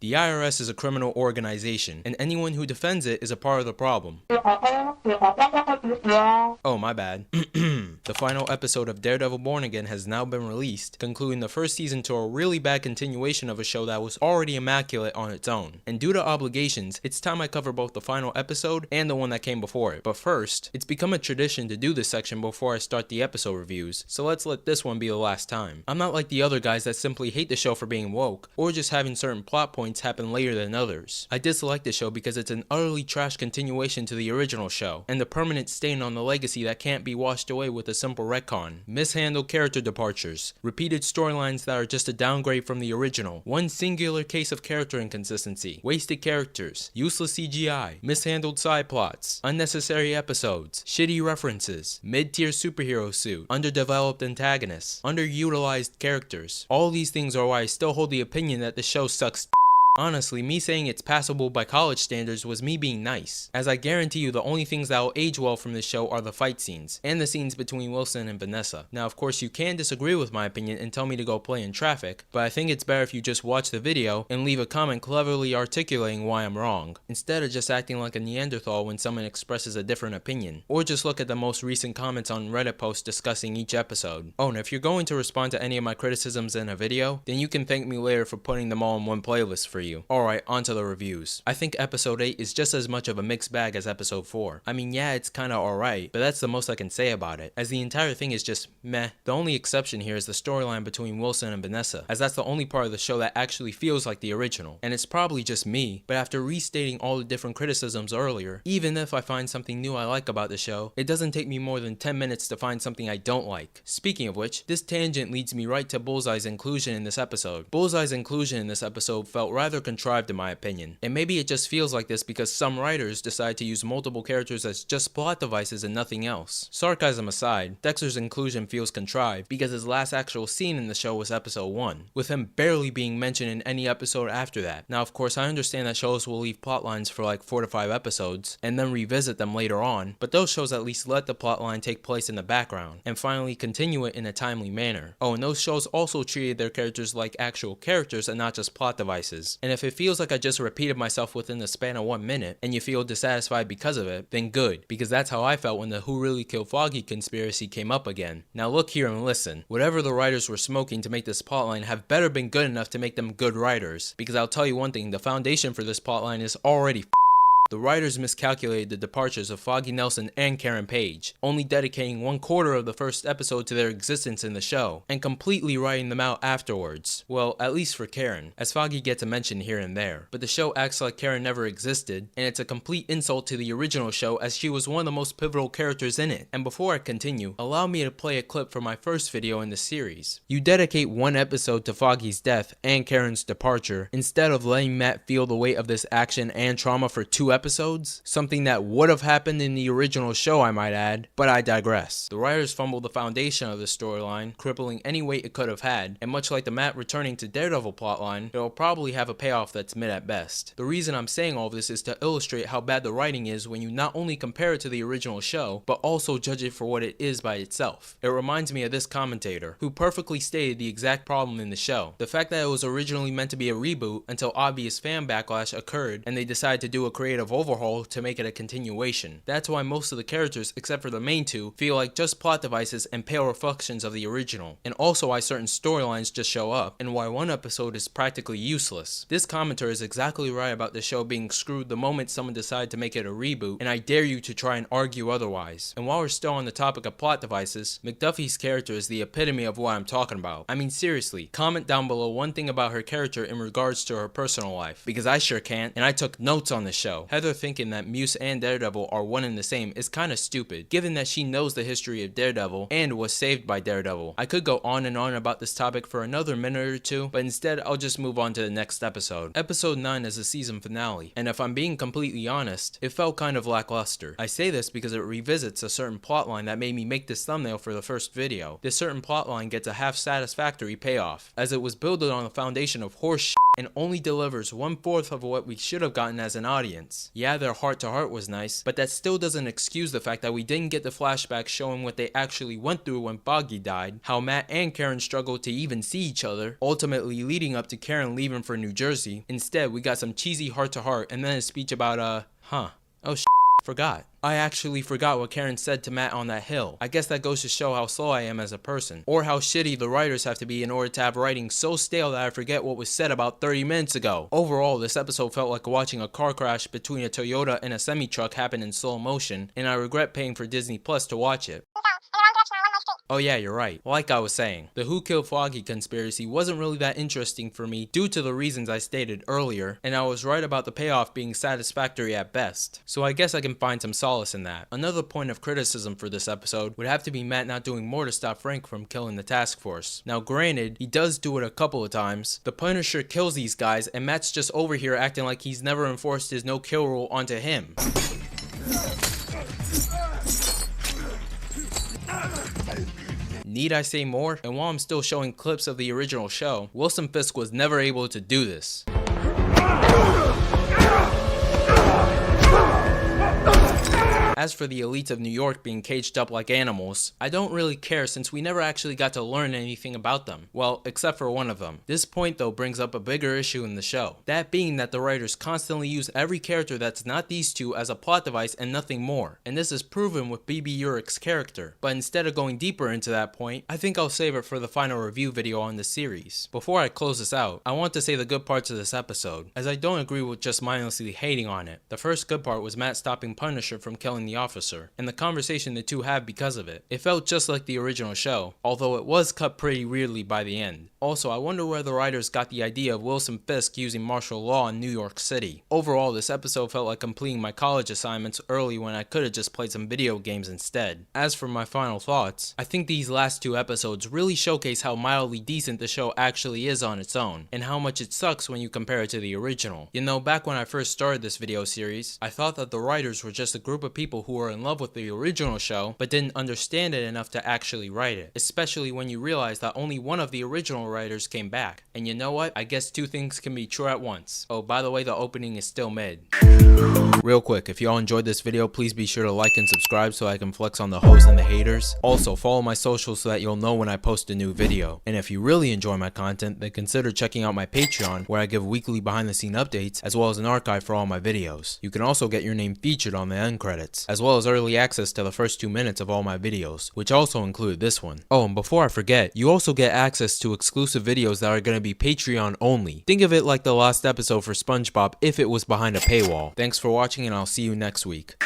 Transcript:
The IRS is a criminal organization, and anyone who defends it is a part of the problem. Oh, my bad. The final episode of Daredevil Born Again has now been released, concluding the first season to a really bad continuation of a show that was already immaculate on its own. And due to obligations, it's time I cover both the final episode and the one that came before it. But first, it's become a tradition to do this section before I start the episode reviews, so let's let this one be the last time. I'm not like the other guys that simply hate the show for being woke, or just having certain plot points happen later than others. I dislike the show because it's an utterly trash continuation to the original show, and a permanent stain on the legacy that can't be washed away with a simple retcon. Mishandled character departures, repeated storylines that are just a downgrade from the original, one singular case of character inconsistency, wasted characters, useless CGI, mishandled side plots, unnecessary episodes, shitty references, mid-tier superhero suit, underdeveloped antagonists, underutilized characters. All these things are why I still hold the opinion that the show sucks. Honestly, me saying it's passable by college standards was me being nice, as I guarantee you the only things that will age well from this show are the fight scenes, and the scenes between Wilson and Vanessa. Now of course you can disagree with my opinion and tell me to go play in traffic, but I think it's better if you just watch the video and leave a comment cleverly articulating why I'm wrong, instead of just acting like a Neanderthal when someone expresses a different opinion, or just look at the most recent comments on Reddit posts discussing each episode. Oh, and if you're going to respond to any of my criticisms in a video, then you can thank me later for putting them all in one playlist for you. Alright, onto the reviews. I think episode 8 is just as much of a mixed bag as episode 4. I mean, yeah, it's kinda alright, but that's the most I can say about it, as the entire thing is just meh. The only exception here is the storyline between Wilson and Vanessa, as that's the only part of the show that actually feels like the original. And it's probably just me, but after restating all the different criticisms earlier, even if I find something new I like about the show, it doesn't take me more than 10 minutes to find something I don't like. Speaking of which, this tangent leads me right to Bullseye's inclusion in this episode. Bullseye's inclusion in this episode felt rather contrived in my opinion, and maybe it just feels like this because some writers decide to use multiple characters as just plot devices and nothing else. Sarcasm aside, Dexter's inclusion feels contrived because his last actual scene in the show was episode 1, with him barely being mentioned in any episode after that. Now of course I understand that shows will leave plotlines for like 4 to 5 episodes and then revisit them later on, but those shows at least let the plotline take place in the background and finally continue it in a timely manner. Oh, and those shows also treated their characters like actual characters and not just plot devices. And if it feels like I just repeated myself within the span of 1 minute and you feel dissatisfied because of it, then good, because that's how I felt when the Who Really Killed Foggy conspiracy came up again. Now look here and listen. Whatever the writers were smoking to make this plotline have better been good enough to make them good writers, because I'll tell you one thing, the foundation for this plotline is already the writers miscalculated the departures of Foggy Nelson and Karen Page, only dedicating 1/4 of the first episode to their existence in the show, and completely writing them out afterwards. Well, at least for Karen, as Foggy gets a mention here and there, but the show acts like Karen never existed, and it's a complete insult to the original show as she was one of the most pivotal characters in it. And before I continue, allow me to play a clip from my first video in the series. You dedicate 1 episode to Foggy's death and Karen's departure, instead of letting Matt feel the weight of this action and trauma for 2 episodes, something that would have happened in the original show I might add, but I digress. The writers fumbled the foundation of the storyline, crippling any weight it could have had, and much like the Matt returning to Daredevil plotline, it will probably have a payoff that's mid at best. The reason I'm saying all this is to illustrate how bad the writing is when you not only compare it to the original show, but also judge it for what it is by itself. It reminds me of this commentator, who perfectly stated the exact problem in the show. The fact that it was originally meant to be a reboot until obvious fan backlash occurred and they decided to do a creative overhaul to make it a continuation. That's why most of the characters, except for the main 2, feel like just plot devices and pale reflections of the original, and also why certain storylines just show up, and why 1 episode is practically useless. This commenter is exactly right about the show being screwed the moment someone decided to make it a reboot, and I dare you to try and argue otherwise. And while we're still on the topic of plot devices, McDuffie's character is the epitome of what I'm talking about. I mean seriously, comment down below one thing about her character in regards to her personal life, because I sure can't, and I took notes on the show. Heather thinking that Muse and Daredevil are one and the same is kinda stupid, given that she knows the history of Daredevil and was saved by Daredevil. I could go on and on about this topic for another minute or 2, but instead I'll just move on to the next episode. Episode 9 is the season finale, and if I'm being completely honest, it felt kind of lackluster. I say this because it revisits a certain plotline that made me make this thumbnail for the first video. This certain plotline gets a half satisfactory payoff, as it was built on a foundation of horse shit and only delivers 1/4 of what we should have gotten as an audience. Yeah, their heart-to-heart was nice, but that still doesn't excuse the fact that we didn't get the flashbacks showing what they actually went through when Foggy died, how Matt and Karen struggled to even see each other, ultimately leading up to Karen leaving for New Jersey. Instead, we got some cheesy heart-to-heart and then a speech about, oh forgot. I actually forgot what Karen said to Matt on that hill. I guess that goes to show how slow I am as a person, or how shitty the writers have to be in order to have writing so stale that I forget what was said about 30 minutes ago. Overall, this episode felt like watching a car crash between a Toyota and a semi-truck happen in slow motion, and I regret paying for Disney Plus to watch it. Oh yeah, you're right. Like I was saying, the Who Killed Foggy conspiracy wasn't really that interesting for me due to the reasons I stated earlier, and I was right about the payoff being satisfactory at best. So I guess I can find some solace in that. Another point of criticism for this episode would have to be Matt not doing more to stop Frank from killing the task force. Now granted, he does do it a couple of times. The Punisher kills these guys and Matt's just over here acting like he's never enforced his no kill rule onto him. Need I say more? And while I'm still showing clips of the original show, Wilson Fisk was never able to do this. As for the elites of New York being caged up like animals, I don't really care since we never actually got to learn anything about them. Well, except for one of them. This point though brings up a bigger issue in the show. That being that the writers constantly use every character that's not these two as a plot device and nothing more. And this is proven with BB Urich's character. But instead of going deeper into that point, I think I'll save it for the final review video on the series. Before I close this out, I want to say the good parts of this episode, as I don't agree with just mindlessly hating on it. The first good part was Matt stopping Punisher from killing the officer, and the conversation the two have because of it. It felt just like the original show, although it was cut pretty weirdly by the end. Also, I wonder where the writers got the idea of Wilson Fisk using martial law in New York City. Overall, this episode felt like completing my college assignments early when I could have just played some video games instead. As for my final thoughts, I think these last two episodes really showcase how mildly decent the show actually is on its own, and how much it sucks when you compare it to the original. You know, back when I first started this video series, I thought that the writers were just a group of people who were in love with the original show, but didn't understand it enough to actually write it, especially when you realize that only one of the original writers came back. And you know what? I guess two things can be true at once. Oh, by the way, the opening is still mid. Real quick, if y'all enjoyed this video, please be sure to like and subscribe so I can flex on the hoes and the haters. Also, follow my socials so that you'll know when I post a new video. And if you really enjoy my content, then consider checking out my Patreon, where I give weekly behind the scene updates, as well as an archive for all my videos. You can also get your name featured on the end credits, as well as early access to the first 2 minutes of all my videos, which also include this one. Oh, and before I forget, you also get access to exclusive videos that are going to be Patreon only. Think of it like the last episode for SpongeBob if it was behind a paywall. Thanks for watching, and I'll see you next week.